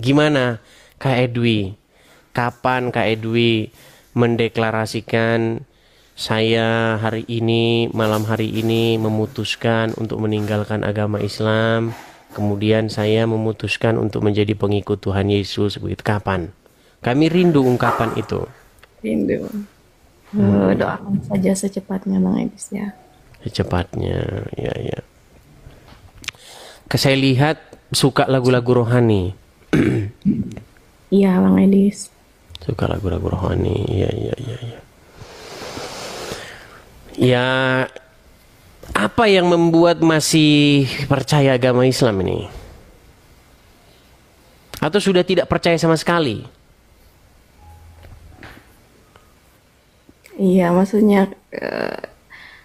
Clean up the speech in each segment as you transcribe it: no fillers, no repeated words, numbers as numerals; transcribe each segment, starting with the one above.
Gimana Kak Edwi? Kapan Kak Edwi mendeklarasikan saya hari ini, malam hari ini memutuskan untuk meninggalkan agama Islam, kemudian saya memutuskan untuk menjadi pengikut Tuhan Yesus, begitu. Kapan? Kami rindu ungkapan itu. Rindu. Doakan saja secepatnya Bang Edis ya. Secepatnya, ya ya. Saya lihat suka lagu-lagu rohani. Iya Bang Edis. Suka lagu-lagu rohani, ya ya ya ya. Ya, apa yang membuat masih percaya agama Islam ini? Atau sudah tidak percaya sama sekali? Iya maksudnya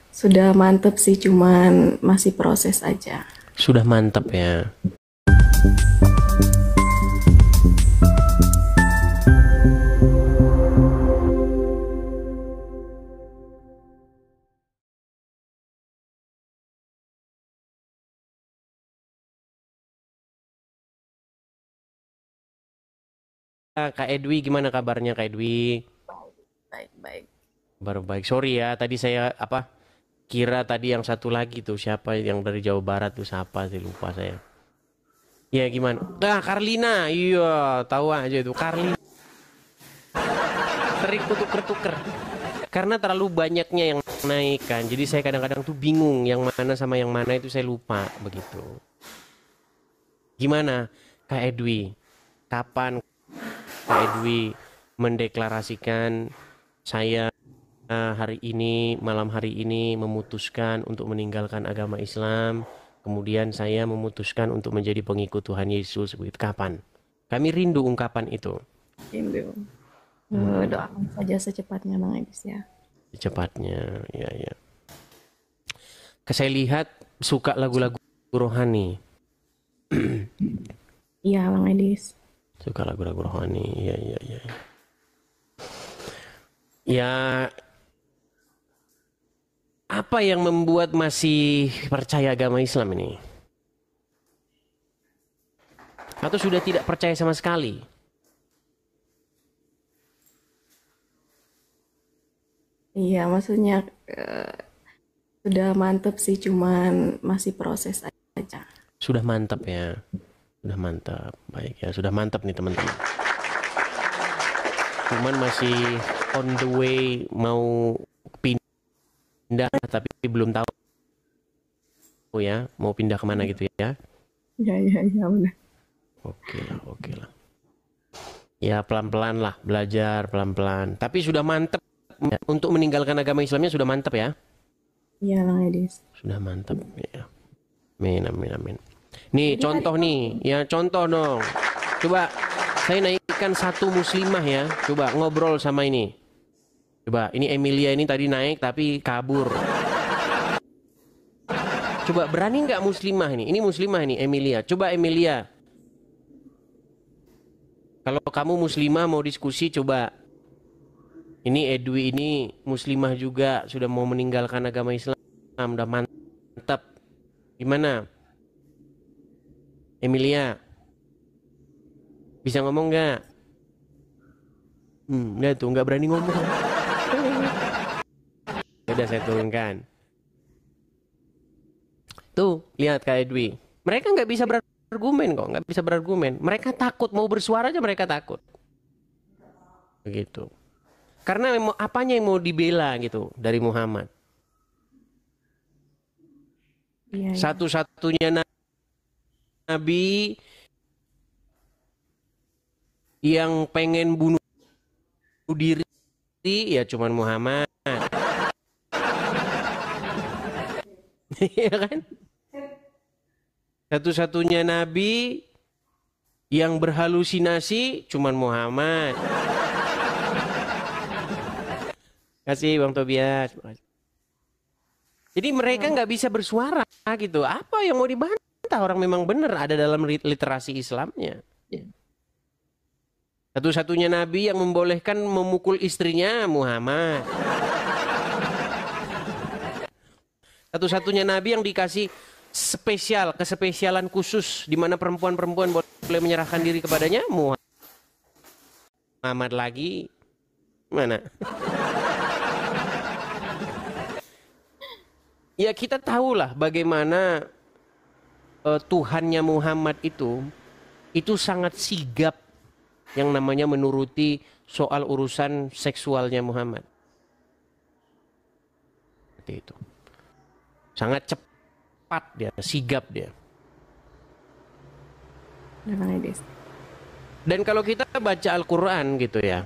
sudah mantep sih cuman masih proses aja. Sudah mantap ya. Kak Edwi, gimana kabarnya Kak Edwi? Baik, baik. Baru baik. Sorry ya, tadi saya kira tadi yang satu lagi tuh siapa yang dari Jawa Barat tuh siapa sih, lupa saya. Ya gimana? Nah, Karlina. Iya, tahu aja itu Karlina. Sering tuker-tuker. Karena terlalu banyaknya yang naik kan. Jadi saya kadang-kadang tuh bingung yang mana sama yang mana itu saya lupa begitu. Gimana Kak Edwi? Kapan Kak Edwi mendeklarasikan saya hari ini, malam hari ini memutuskan untuk meninggalkan agama Islam, kemudian saya memutuskan untuk menjadi pengikut Tuhan Yesus, begitu. Kapan? Kami rindu ungkapan itu. Rindu. Doakan saja secepatnya Bang Edis ya. Secepatnya, ya ya. Saya lihat suka lagu-lagu rohani. Iya Bang Edis. Suka lagu-lagu rohani, ya ya ya. Ya, apa yang membuat masih percaya agama Islam ini? Atau sudah tidak percaya sama sekali? Iya maksudnya eh, sudah mantep sih cuman masih proses aja. Sudah mantap ya. Sudah mantap. Baik ya, sudah mantap nih teman-teman. Cuman masih on the way mau pindah tapi belum tahu ya mau pindah kemana gitu ya. Iya iya iya benar. Oke lah, oke lah. Ya pelan-pelan lah, belajar pelan-pelan. Tapi sudah mantap untuk meninggalkan agama Islamnya, sudah mantap ya. Iya Bang Edis. Sudah mantap ya. Amin, amin, amin. Nih Jadi tadi contoh kan nih, ya contoh dong. Coba saya naikkan satu muslimah ya. Coba ngobrol sama ini. Coba ini Emilia ini tadi naik tapi kabur. Coba berani nggak muslimah ini? Ini muslimah nih Emilia. Coba Emilia. Kalau kamu muslimah mau diskusi coba. Ini Edwi ini muslimah juga sudah mau meninggalkan agama Islam. Udah mantap. Gimana? Emilia bisa ngomong nggak? Udah tuh nggak berani ngomong. Udah saya turunkan. Tuh lihat Kak Edwi. Mereka nggak bisa berargumen kok, nggak bisa berargumen. Mereka takut mau bersuara aja mereka takut. Begitu. Karena apanya yang mau dibela gitu dari Muhammad? iya iya. Satu-satunya nabi yang pengen bunuh diri ya cuman Muhammad. Iya kan? Satu-satunya nabi yang berhalusinasi cuman Muhammad. Kasih Bang Tobias. Jadi mereka nggak bisa bersuara gitu. Apa yang mau dibantah? Orang memang benar ada dalam literasi Islamnya. Satu-satunya nabi yang membolehkan memukul istrinya Muhammad. Satu-satunya nabi yang dikasih Kespesialan khusus di mana perempuan-perempuan boleh menyerahkan diri kepadanya. Muhammad lagi mana? Ya kita tahulah bagaimana Tuhannya Muhammad itu sangat sigap yang namanya menuruti soal urusan seksualnya Muhammad. Seperti itu. Sangat cepat dia, sigap dia. Dan kalau kita baca Al-Quran gitu ya,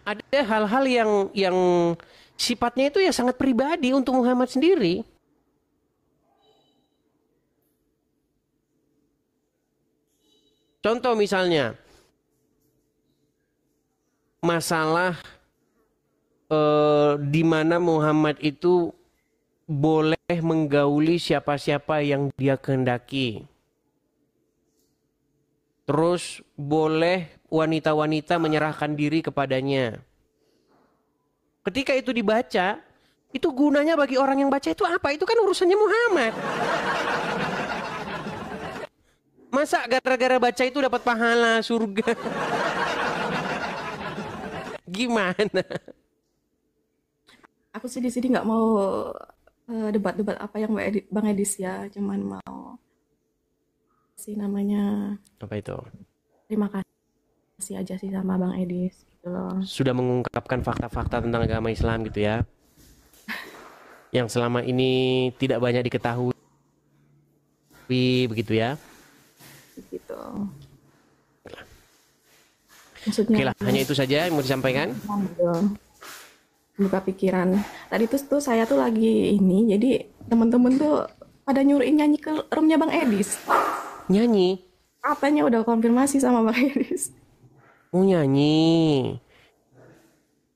ada hal-hal yang sifatnya itu ya sangat pribadi untuk Muhammad sendiri. Contoh misalnya, masalah di mana Muhammad itu boleh menggauli siapa-siapa yang dia kehendaki. Terus boleh wanita-wanita menyerahkan diri kepadanya. Ketika itu dibaca, itu gunanya bagi orang yang baca itu apa? Itu kan urusannya Muhammad. Masa gara-gara baca itu dapat pahala surga? Gimana? Aku sih di sini nggak mau debat-debat apa yang Bang Edis ya, cuman mau sih namanya Apa itu? terima kasih aja sih sama Bang Edis gitu loh. Sudah mengungkapkan fakta-fakta tentang agama Islam gitu ya. Yang selama ini tidak banyak diketahui begitu ya. Gitu. Maksudnya Oke lah, hanya itu saja yang mau disampaikan. Buka pikiran. Tadi tuh saya tuh lagi ini, jadi temen-temen tuh pada nyuruhin nyanyi ke roomnya Bang Edis. Nyanyi? Katanya udah konfirmasi sama Bang Edis. Mau nyanyi.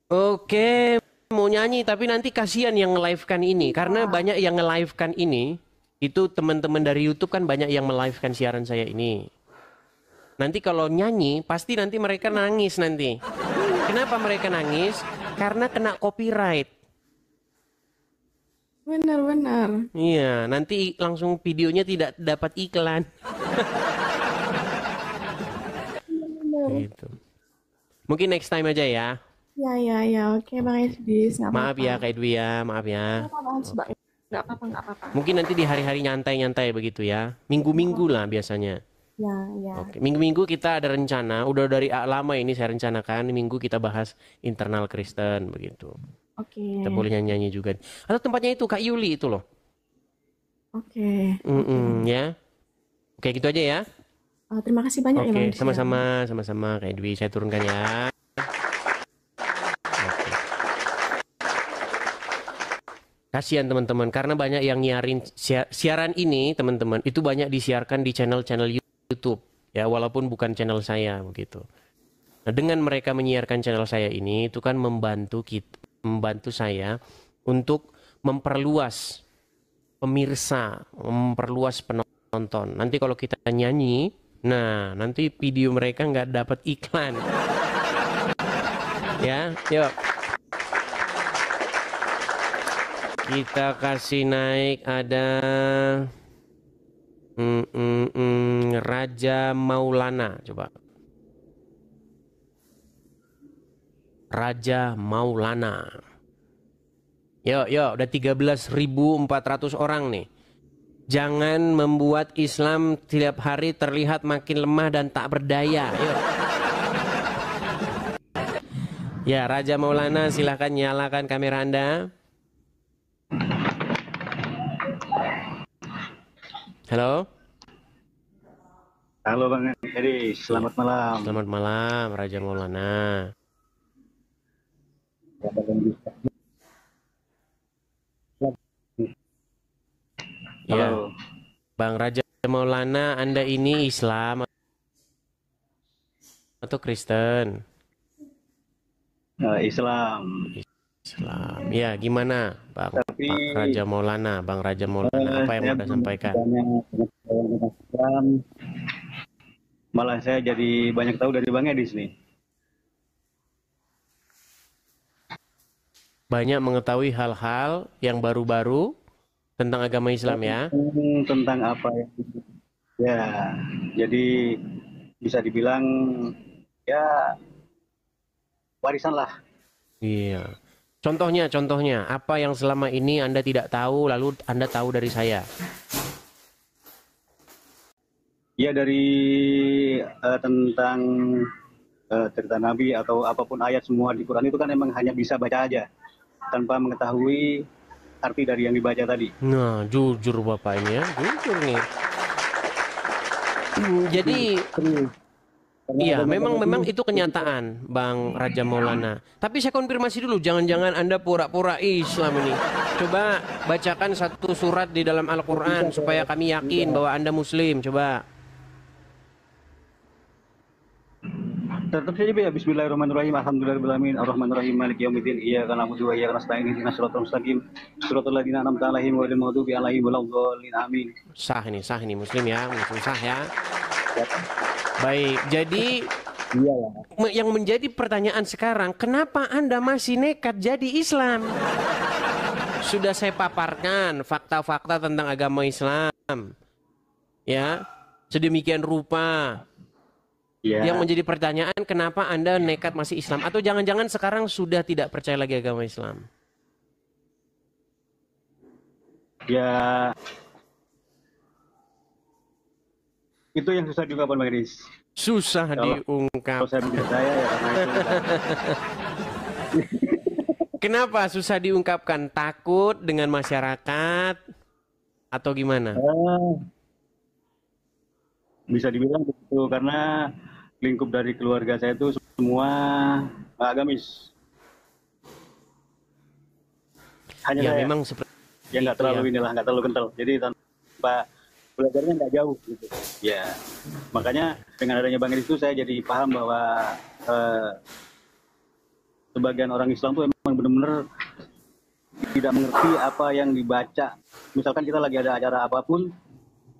Oke, mau nyanyi tapi nanti kasihan yang nge-live-kan ini. Karena banyak yang nge-live-kan ini. Itu teman-teman dari YouTube kan banyak yang melive-kan siaran saya ini. Nanti kalau nyanyi, pasti nanti mereka nangis nanti. Kenapa mereka nangis? Karena kena copyright. Benar-benar. Iya, nanti langsung videonya tidak dapat iklan. Gitu. Mungkin next time aja ya. Ya. Oke, Bang Edis. Nggak Maaf apa-apa. ya Kak Edwi ya, maaf ya. Nggak apa-apa. Mungkin nanti di hari-hari nyantai-nyantai begitu ya. Minggu-minggu lah biasanya. Ya. Oke, minggu-minggu kita ada rencana, udah dari lama ini saya rencanakan, minggu kita bahas internal Kristen begitu. Oke. Kita boleh nyanyi-nyanyi juga. Atau tempatnya itu Kak Yuli itu loh. Oke. Ya. Oke, gitu aja ya. Terima kasih banyak ya Bang Oke, Edis. sama-sama Kak Edwi, saya turunkan ya. Kasihan teman-teman, karena banyak yang nyiarin siaran ini, teman-teman, itu banyak disiarkan di channel-channel YouTube, ya, walaupun bukan channel saya begitu. Nah, dengan mereka menyiarkan channel saya ini, itu kan membantu saya untuk memperluas pemirsa, memperluas penonton. Nanti kalau kita nyanyi, nah, nanti video mereka nggak dapat iklan. Ya, yuk. Kita kasih naik ada Raja Maulana, coba. Raja Maulana. Yuk, udah 13.400 orang nih. Jangan membuat Islam tiap hari terlihat makin lemah dan tak berdaya. Yuk. Ya, Raja Maulana, silahkan nyalakan kamera Anda. Halo. Halo Bang Edi, selamat malam. Selamat malam, Raja Maulana. Ya, Halo. Bang Raja Maulana, Anda ini Islam atau Kristen? Islam. Islam. Ya, gimana, Bang? Tapi Pak Raja Maulana, Bang Raja Maulana, apa yang mau Anda sampaikan? Islam, malah saya jadi banyak tahu dari Bang Edis nih. Banyak mengetahui hal-hal yang baru-baru tentang agama Islam ya. Tentang apa ya? Ya, jadi bisa dibilang ya warisan lah. Iya. Contohnya, apa yang selama ini Anda tidak tahu, lalu Anda tahu dari saya? Ya dari tentang cerita Nabi atau apapun ayat semua di Quran itu kan emang hanya bisa baca aja tanpa mengetahui arti dari yang dibaca tadi. Nah, jujur Bapak ini ya, jujur nih. Jadi, Karena iya, banyak memang banget memang ini. itu kenyataan, Bang Raja Maulana. Tapi saya konfirmasi dulu, jangan-jangan Anda pura-pura Islam ini. Coba bacakan satu surat di dalam Al-Quran supaya kami yakin bahwa Anda Muslim. Coba. Tetap saja ya Bismillahirrahmanirrahim. Alhamdulillahirabbil Arrahmanirrahim Maliki yaumiddin. Iyyaka na'budu wa iyyaka nasta'in. Ihdinas siratal mustaqim. Shiratal ladzina an'amta 'alaihim ghairil maghdubi 'alaihim waladdallin. Amin. Sah ini Muslim ya, Muslim sah ya. Baik, jadi Iya lah. yang menjadi pertanyaan sekarang, kenapa Anda masih nekat jadi Islam? Sudah saya paparkan fakta-fakta tentang agama Islam. Ya, sedemikian rupa. Iya. Yang menjadi pertanyaan, kenapa Anda nekat masih Islam? Atau jangan-jangan sekarang sudah tidak percaya lagi agama Islam? Ya itu yang susah juga Pak Magris. Susah Kalau diungkap. saya bilang saya ya karena itu. Kenapa susah diungkapkan? Takut dengan masyarakat atau gimana? Bisa dibilang begitu karena lingkup dari keluarga saya itu semua agamis. Hanya Ya saya memang seperti yang nggak itu terlalu ya. inilah, nggak terlalu kental. Jadi tanpa belajarnya nggak jauh gitu. Ya, makanya dengan adanya Bang Eris itu saya jadi paham bahwa sebagian orang Islam tuh emang benar-benar tidak mengerti apa yang dibaca. Misalkan kita lagi ada acara apapun,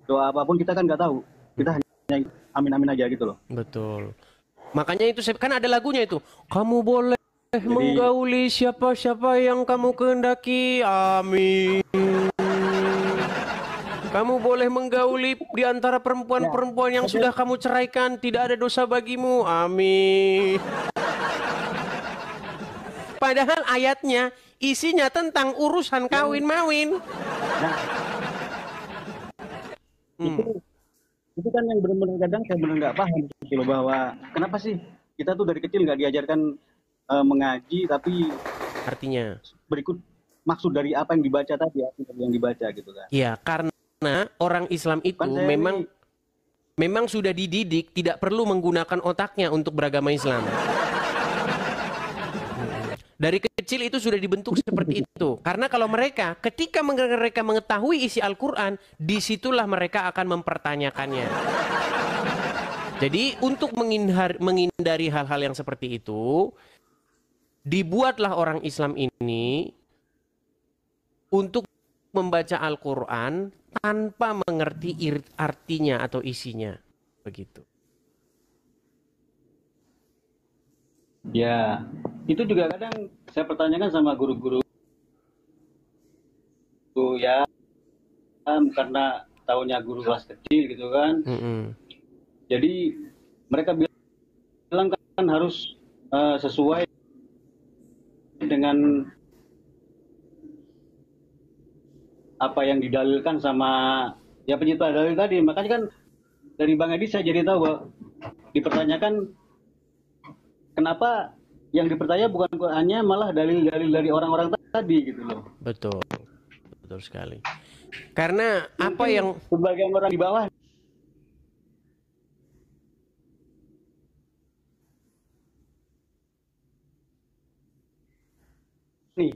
doa apapun kita kan nggak tahu. Kita hanya amin-amin aja gitu loh. Betul. Makanya itu kan ada lagunya itu. Kamu boleh menggauli siapa-siapa yang kamu kehendaki. Amin. Kamu boleh menggauli di antara perempuan-perempuan yang sudah kamu ceraikan. Tidak ada dosa bagimu. Amin. Padahal ayatnya isinya tentang urusan kawin-mawin. Itu kan yang benar-benar kadang saya benar nggak paham gitu loh, bahwa kenapa sih kita tuh dari kecil nggak diajarkan mengaji, tapi Artinya, berikut maksud dari apa yang dibaca tadi, arti dari yang dibaca gitu kan. ya karena orang Islam itu Kan saya memang sudah dididik tidak perlu menggunakan otaknya untuk beragama Islam. Dari kecil itu sudah dibentuk seperti itu. Karena kalau ketika mereka mengetahui isi Al-Quran, disitulah mereka akan mempertanyakannya. Jadi untuk menghindari hal-hal yang seperti itu, dibuatlah orang Islam ini untuk membaca Al-Quran tanpa mengerti artinya atau isinya. Begitu. Ya, itu juga kadang saya pertanyakan sama guru-guru ya, karena tahunnya guru kelas kecil gitu kan. Jadi mereka bilang kan harus sesuai dengan apa yang didalilkan sama ya pencipta dalil tadi. Makanya kan dari Bang Edi saya jadi tahu bahwa dipertanyakan kenapa yang dipercaya bukan Qurannya, malah dalil-dalil dari orang-orang tadi gitu loh. Betul. Betul sekali. Karena apa Mungkin yang sebagian orang di bawah nih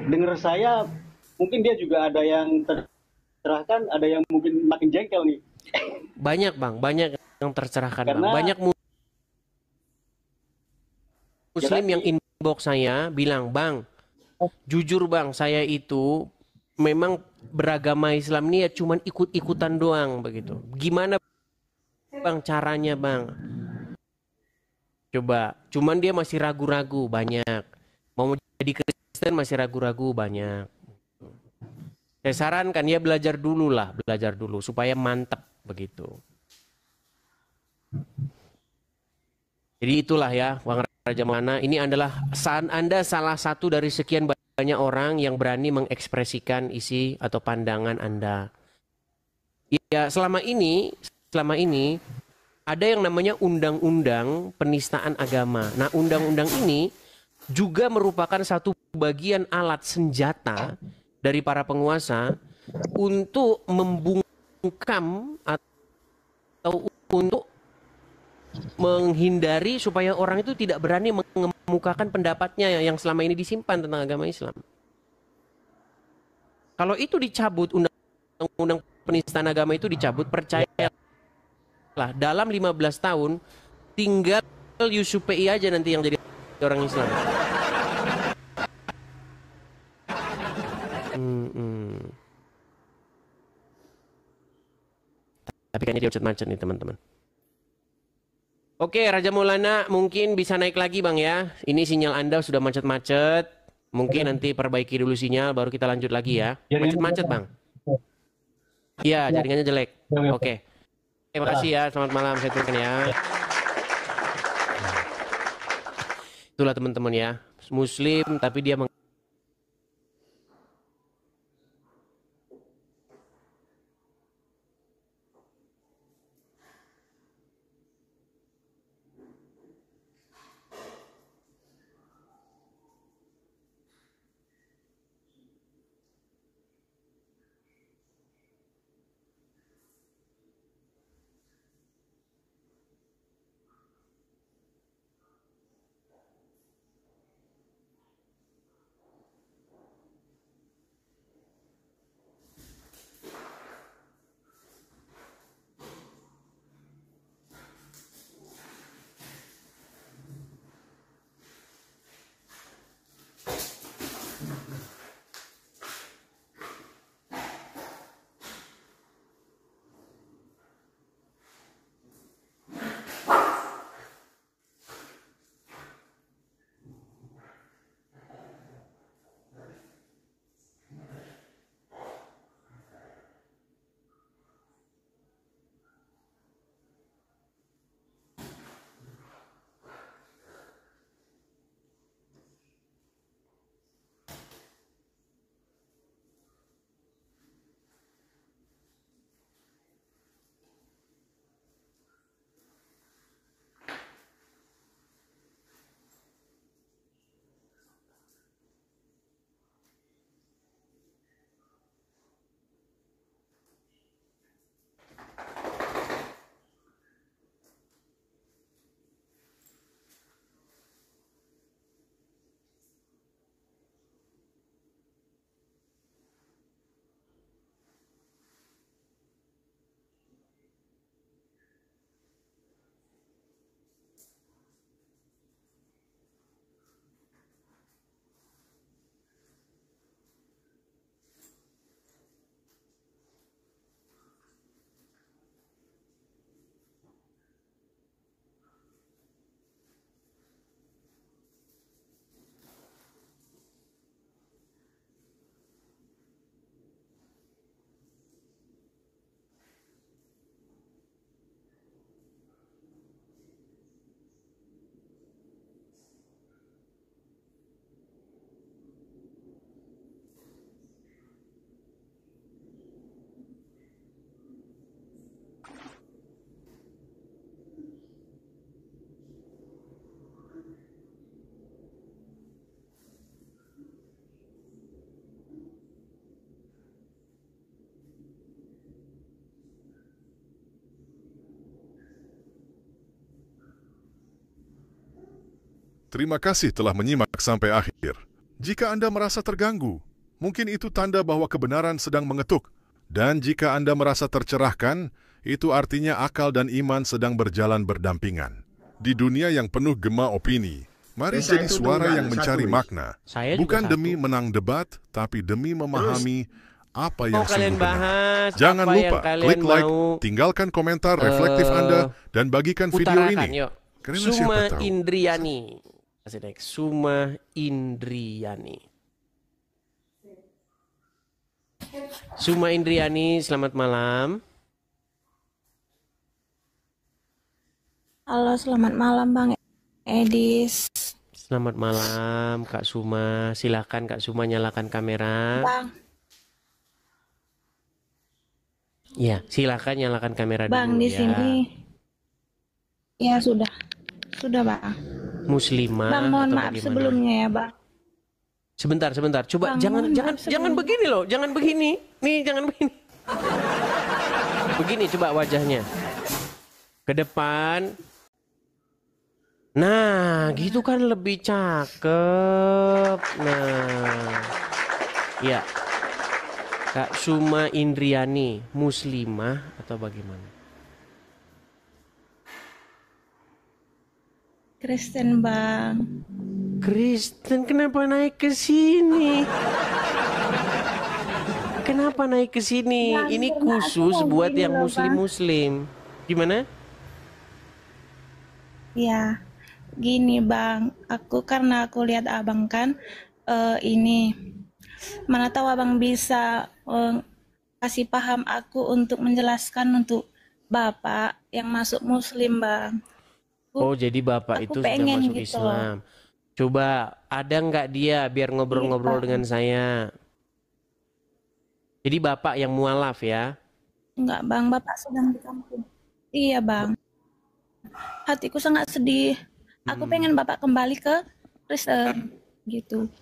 dengar saya, mungkin dia juga ada yang tercerahkan, ada yang mungkin makin jengkel nih. banyak Bang, banyak yang tercerahkan Bang. Karena- Banyak Muslim yang inbox saya bilang, Bang, jujur Bang, saya itu memang beragama Islam ini ya cuman ikut-ikutan doang begitu. Gimana Bang caranya Bang? Coba, cuman dia masih ragu-ragu banyak. Mau jadi Kristen masih ragu-ragu banyak. Saya sarankan ya belajar dulu supaya mantap begitu. Jadi itulah ya, Bang Raja Maulana, ini adalah Anda salah satu dari sekian banyak orang yang berani mengekspresikan isi atau pandangan Anda. Ya, selama ini ada yang namanya undang-undang penistaan agama. Nah, undang-undang ini juga merupakan satu bagian alat senjata dari para penguasa untuk membungkam atau untuk menghindari supaya orang itu tidak berani mengemukakan pendapatnya yang selama ini disimpan tentang agama Islam. Kalau itu dicabut, undang-undang penistaan agama itu dicabut, percayalah dalam 15 tahun tinggal Yusuf PI aja nanti yang jadi orang Islam. Tapi kayaknya dia macet-macet nih teman-teman. Oke, Raja Maulana mungkin bisa naik lagi Bang ya. Ini sinyal Anda sudah macet-macet. Mungkin nanti perbaiki dulu sinyal baru kita lanjut lagi ya. Macet-macet Bang. Iya, jaringannya jelek. Oke. Terima kasih ya. Selamat malam. Saya turunkan ya. Itulah teman-teman ya. Muslim tapi dia Terima kasih telah menyimak sampai akhir. Jika Anda merasa terganggu, mungkin itu tanda bahwa kebenaran sedang mengetuk. Dan jika Anda merasa tercerahkan, itu artinya akal dan iman sedang berjalan berdampingan. Di dunia yang penuh gema opini, mari jadi suara yang mencari makna. Bukan demi menang debat, tapi demi memahami apa yang sungguh benar. Jangan lupa klik like, tinggalkan komentar reflektif Anda, dan bagikan video ini. Karena Suma Indriani. Suma Indriani. Suma Indriani, selamat malam. Halo, selamat malam Bang Edis. Selamat malam Kak Suma. Silakan Kak Suma nyalakan kamera. Bang, Ya, silakan nyalakan kamera Bang dulu di ya. sini. Ya sudah. Sudah Bang. Muslimah Bang, mohon atau maaf bagaimana? sebelumnya ya Bang. Sebentar. Coba Bang, jangan mohon maaf jangan sebelumnya. begini loh, jangan begini. Nih, jangan begini. Begini coba wajahnya. Ke depan. Nah, gitu kan lebih cakep. Nah. Ya. Kak Suma Indriani, muslimah atau bagaimana? Kristen Bang. Kristen, kenapa naik ke sini? Kenapa naik ke sini? Bang, Ini karena aku khusus mau buat gini yang loh, Bang. muslim-muslim. Gimana? Ya, gini Bang. Karena aku lihat Abang kan ini. Mana tahu Abang bisa kasih paham aku untuk menjelaskan untuk Bapak yang masuk Muslim Bang. Oh, jadi Bapak Aku itu sudah pengen masuk gitu loh. Islam. Coba, ada nggak dia biar Iya ngobrol-ngobrol Bang. dengan saya? Jadi Bapak yang mualaf ya? Enggak Bang, Bapak sedang di kampung. Iya Bang. Hatiku sangat sedih. Aku pengen Bapak kembali ke Kristen gitu.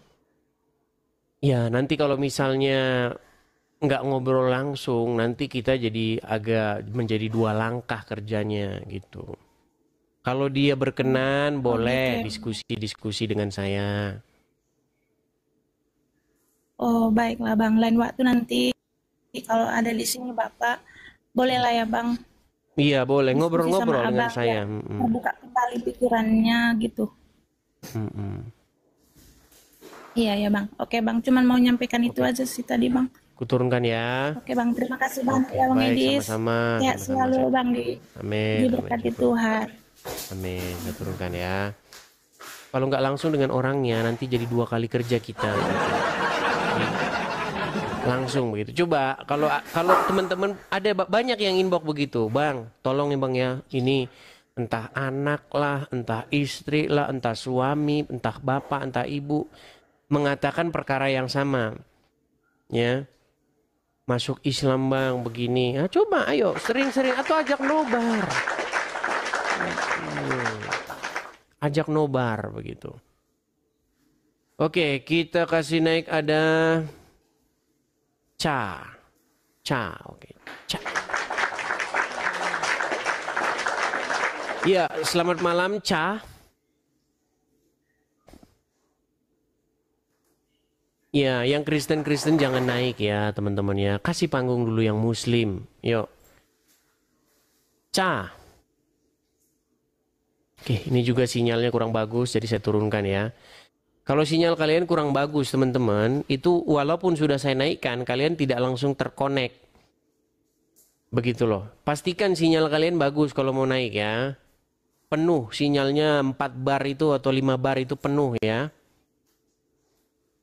Ya, nanti kalau misalnya nggak ngobrol langsung, nanti kita jadi agak menjadi dua langkah kerjanya gitu. Kalau dia berkenan, boleh gitu ya. diskusi-diskusi dengan saya. Oh, baiklah Bang. Lain waktu nanti kalau ada di sini Bapak, bolehlah ya Bang Iya, boleh diskusi sama ngobrol-ngobrol dengan Abang saya. ya. Membuka kembali pikirannya gitu. Iya ya Bang. Oke Bang, cuman mau nyampaikan itu aja sih tadi Bang. Kuturunkan ya. Oke Bang, terima kasih banyak ya Bang Baik, Edis. sama-sama. Sehat selalu Bang Amin. diberkati Tuhan. Amin. Saya turunkan ya. Kalau nggak langsung dengan orangnya, nanti jadi dua kali kerja kita. Langsung begitu. Coba kalau teman-teman ada banyak yang inbox begitu, Bang, tolong ya Bang ya. Ini entah anak lah, entah istri lah, entah suami, entah bapak, entah ibu mengatakan perkara yang sama. Ya. Masuk Islam Bang begini. Nah, coba ayo sering-sering atau ajak nobar. Ajak nobar begitu. Oke, kita kasih naik ada oke. Ya, selamat malam Ca. Ya, yang Kristen-Kristen jangan naik ya teman-teman ya. Kasih panggung dulu yang Muslim. Yuk. Ca. Oke, ini juga sinyalnya kurang bagus jadi saya turunkan ya. Kalau sinyal kalian kurang bagus teman-teman, itu walaupun sudah saya naikkan, kalian tidak langsung terkonek. Begitu loh. Pastikan sinyal kalian bagus kalau mau naik ya. Penuh sinyalnya 4 bar itu atau 5 bar itu penuh ya.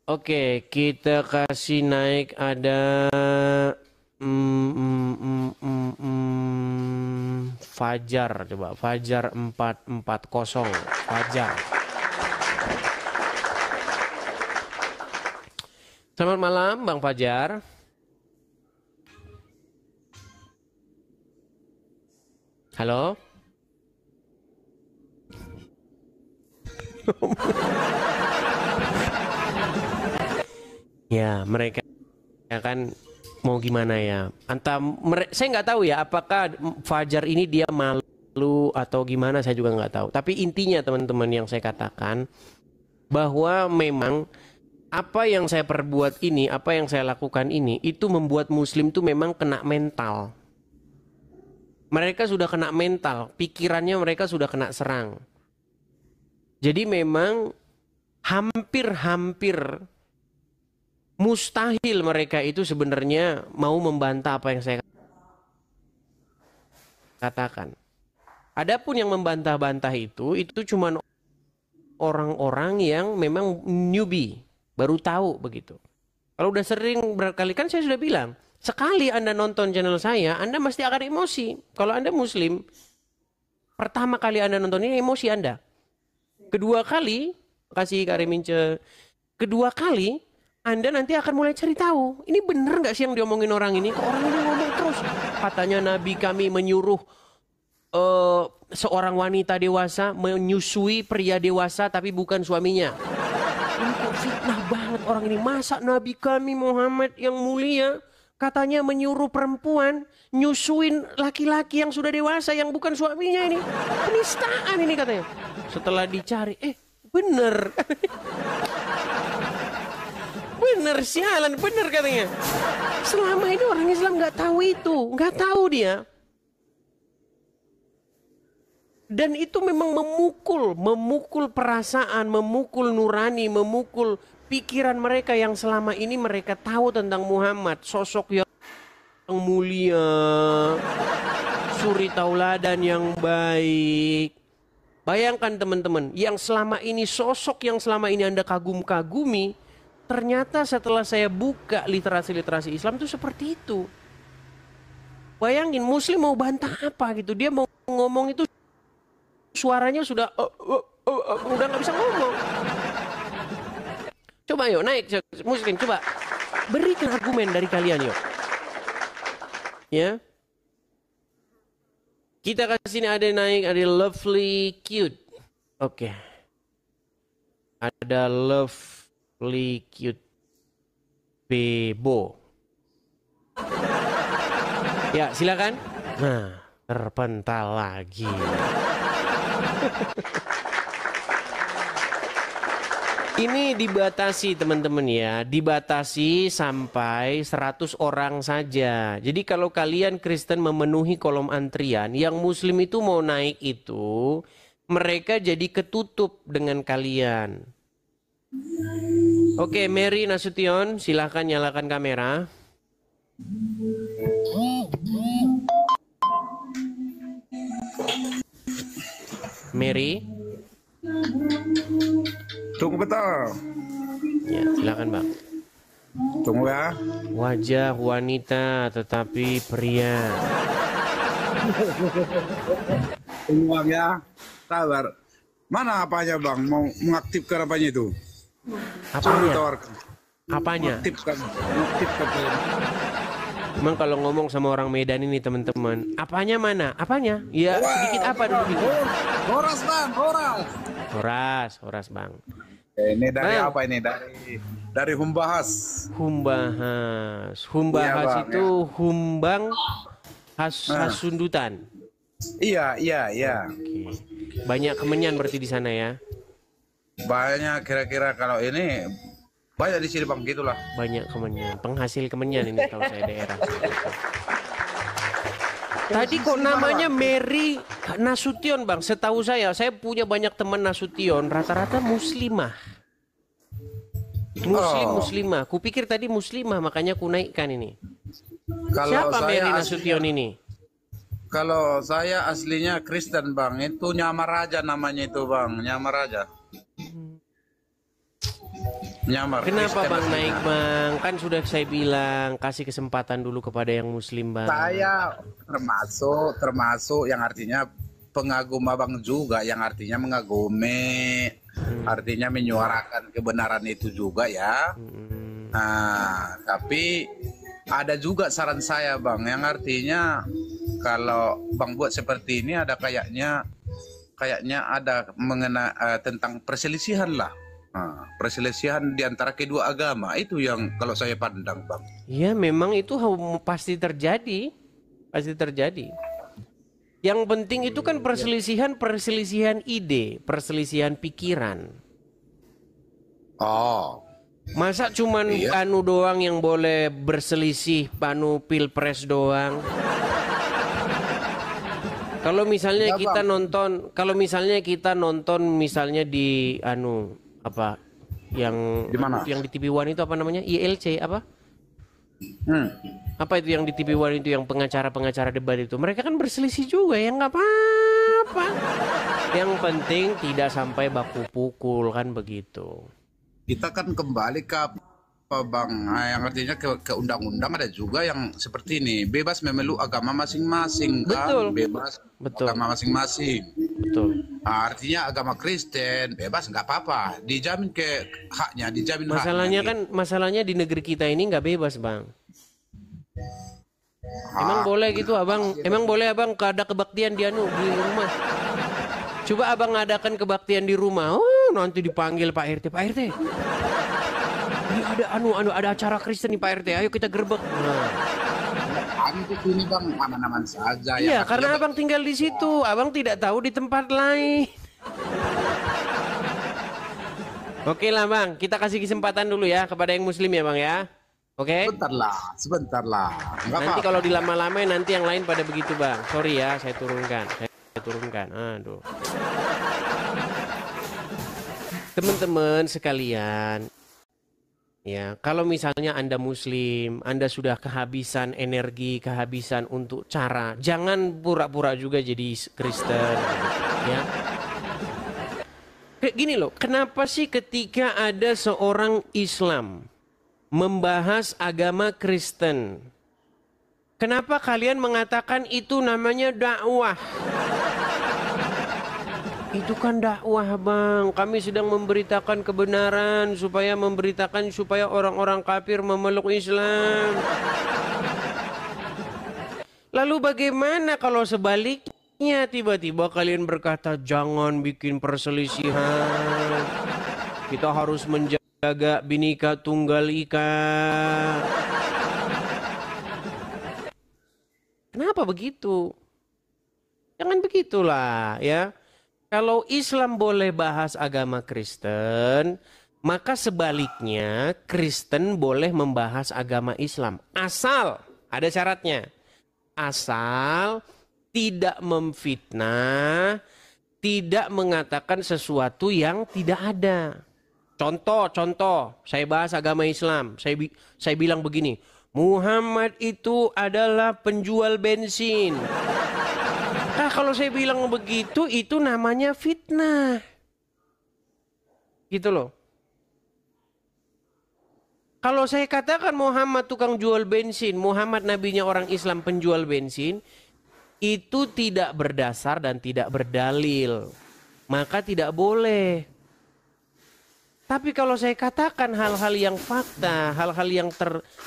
Oke, kita kasih naik ada Fajar, coba Fajar 440 Fajar. Selamat malam Bang Fajar. Halo. Ya, mereka kan mau gimana ya? Saya nggak tahu ya, apakah Fajar ini dia malu atau gimana, saya juga nggak tahu. Tapi intinya teman-teman yang saya katakan bahwa memang apa yang saya perbuat ini, apa yang saya lakukan ini, itu membuat Muslim tuh memang kena mental. Mereka sudah kena mental, pikirannya mereka sudah kena serang. Jadi memang hampir mustahil mereka itu sebenarnya mau membantah apa yang saya katakan. Adapun yang membantah-bantah itu cuma orang-orang yang memang newbie, baru tahu begitu. Kalau udah sering berkali kan saya sudah bilang, sekali Anda nonton channel saya, Anda mesti akan emosi. Kalau Anda Muslim, pertama kali Anda nonton ini emosi Anda. Kedua kali, kasih Karimince, kedua kali Anda nanti akan mulai cari tahu, ini bener nggak sih yang diomongin orang ini? Kok orang ini ngomong terus, katanya Nabi kami menyuruh seorang wanita dewasa menyusui pria dewasa tapi bukan suaminya. Ini kok fitnah banget orang ini. Masa Nabi kami Muhammad yang mulia katanya menyuruh perempuan nyusuin laki-laki yang sudah dewasa yang bukan suaminya ini. Penistaan ini katanya. Setelah dicari, bener. Bener sialan, bener katanya. Selama ini orang Islam nggak tahu itu, nggak tahu dia. Dan itu memang memukul perasaan, memukul nurani, memukul pikiran mereka yang selama ini mereka tahu tentang Muhammad, sosok yang mulia, suri tauladan yang baik. Bayangkan teman-teman, yang selama ini sosok yang selama ini Anda kagum-kagumi, ternyata setelah saya buka literasi-literasi Islam itu seperti itu. Bayangin Muslim mau bantah apa gitu, dia mau ngomong itu suaranya sudah udah nggak bisa ngomong. Coba yuk naik Muslim, coba berikan argumen dari kalian yuk. Ya. Kita kasih ini ada naik, ada lovely cute. Oke. Ada lovely cute Bebo. Ya, silakan. Nah, terpental lagi. Ini dibatasi teman-teman ya, dibatasi sampai 100 orang saja. Jadi kalau kalian Kristen memenuhi kolom antrian, yang Muslim itu mau naik itu, mereka jadi ketutup dengan kalian. Oke, Mary Nasution, silahkan nyalakan kamera. Mary, tunggu betul. ya silakan bang. Tunggu ya. Wajah wanita tetapi pria. Tunggu bang ya. Sabar. Mana apanya bang? Mau mengaktifkan apanya itu? Apanya? Tawarkan. Apanya? Mengaktifkan. Emang kalau ngomong sama orang Medan ini teman-teman, apanya mana? Apanya? Ya sedikit apa dulu gitu. Horas bang, horas. Horas bang. Ini dari Bang. apa ini? Dari Humbahas. Humbahas Iya, Bang, itu humbang hasundutan. Iya. Oke. Banyak kemenyan berarti di sana ya. Banyak kira-kira kalau ini banyak di sini bang, gitulah. Banyak kemenyan, penghasil kemenyan ini tahu saya daerah. Tadi kok namanya Mary Nasution bang, setahu saya punya banyak teman Nasution, rata-rata muslimah. Muslimah, kupikir tadi muslimah makanya ku naikkan ini. Kalau Siapa saya Mary Nasution ini? Kalau saya aslinya Kristen bang, itu Nyamaraja namanya itu bang, Nyamaraja. Nyamar. Kenapa Kristen bang aslinya. naik bang? Kan sudah saya bilang kasih kesempatan dulu kepada yang muslim bang. Saya termasuk yang artinya pengagum abang juga, yang artinya mengagumi, artinya menyuarakan kebenaran itu juga ya. Nah, tapi ada juga saran saya bang, yang artinya kalau bang buat seperti ini ada kayaknya ada tentang perselisihan lah. Nah, perselisihan di antara kedua agama itu yang kalau saya pandang bang. Ya memang itu pasti terjadi. Yang penting itu kan perselisihan ide, perselisihan pikiran. Oh, Masa cuman Iya. anu doang yang boleh berselisih, pilpres doang. Kalau misalnya Enggak, kita nonton misalnya di apa yang Di mana? yang di TV One itu apa namanya? ILC apa? hmm. Apa itu yang di TV One itu yang pengacara debat itu? Mereka kan berselisih juga ya nggak apa-apa. Yang penting tidak sampai baku pukul kan begitu. Kita kan kembali ke apa Bang? Yang artinya ke undang-undang ada juga yang seperti ini, bebas memeluk agama masing-masing kan, Betul. bebas Betul. agama masing-masing. Betul. Nah, artinya agama Kristen bebas nggak apa-apa, dijamin ke haknya, dijamin Masalahnya haknya. kan, masalahnya di negeri kita ini nggak bebas, Bang. Emang boleh gitu, Abang? Emang boleh, Abang, ada kebaktian di rumah? Coba Abang ngadakan kebaktian di rumah. Oh, nanti dipanggil Pak RT. Pak RT. Ini ada acara Kristen nih Pak RT. Ayo kita gerbek. Nah. Kami di sini Bang aman-aman saja. Iya, Yang karena artinya Abang tinggal di situ. Abang tidak tahu di tempat lain. Oke lah Bang, kita kasih kesempatan dulu ya kepada yang muslim ya Bang ya. Oke. sebentar lah. Nggak Nanti apa-apa. kalau dilama-lamain nanti yang lain pada begitu Bang. Sorry ya, saya turunkan. Aduh. Teman-teman sekalian, ya, kalau misalnya Anda muslim, Anda sudah kehabisan energi, kehabisan untuk cara, jangan pura-pura juga jadi Kristen, ya. Kayak gini loh, kenapa sih ketika ada seorang Islam membahas agama Kristen, kenapa kalian mengatakan itu namanya dakwah? Itu kan dakwah Bang, kami sedang memberitakan kebenaran supaya orang-orang kafir memeluk Islam. Lalu bagaimana kalau sebaliknya tiba-tiba kalian berkata jangan bikin perselisihan, kita harus menjaga Bhinneka Tunggal Ika. Kenapa begitu? Jangan begitulah ya. Kalau Islam boleh bahas agama Kristen, maka sebaliknya Kristen boleh membahas agama Islam. Asal, ada syaratnya. Asal tidak memfitnah, tidak mengatakan sesuatu yang tidak ada. Contoh, saya bahas agama Islam. Saya bilang begini, Muhammad itu adalah penjual bensin. Nah, kalau saya bilang begitu, itu namanya fitnah. Gitu loh. Kalau saya katakan Muhammad tukang jual bensin, Muhammad nabinya orang Islam penjual bensin, itu tidak berdasar dan tidak berdalil. Maka tidak boleh. Tapi kalau saya katakan hal-hal yang fakta, hal-hal yang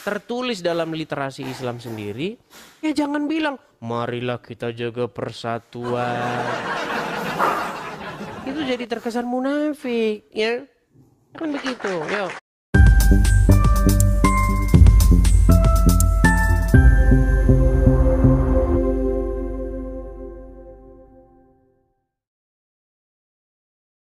tertulis dalam literasi Islam sendiri, ya jangan bilang, marilah kita jaga persatuan. Itu jadi terkesan munafik, ya. Kan begitu, yuk.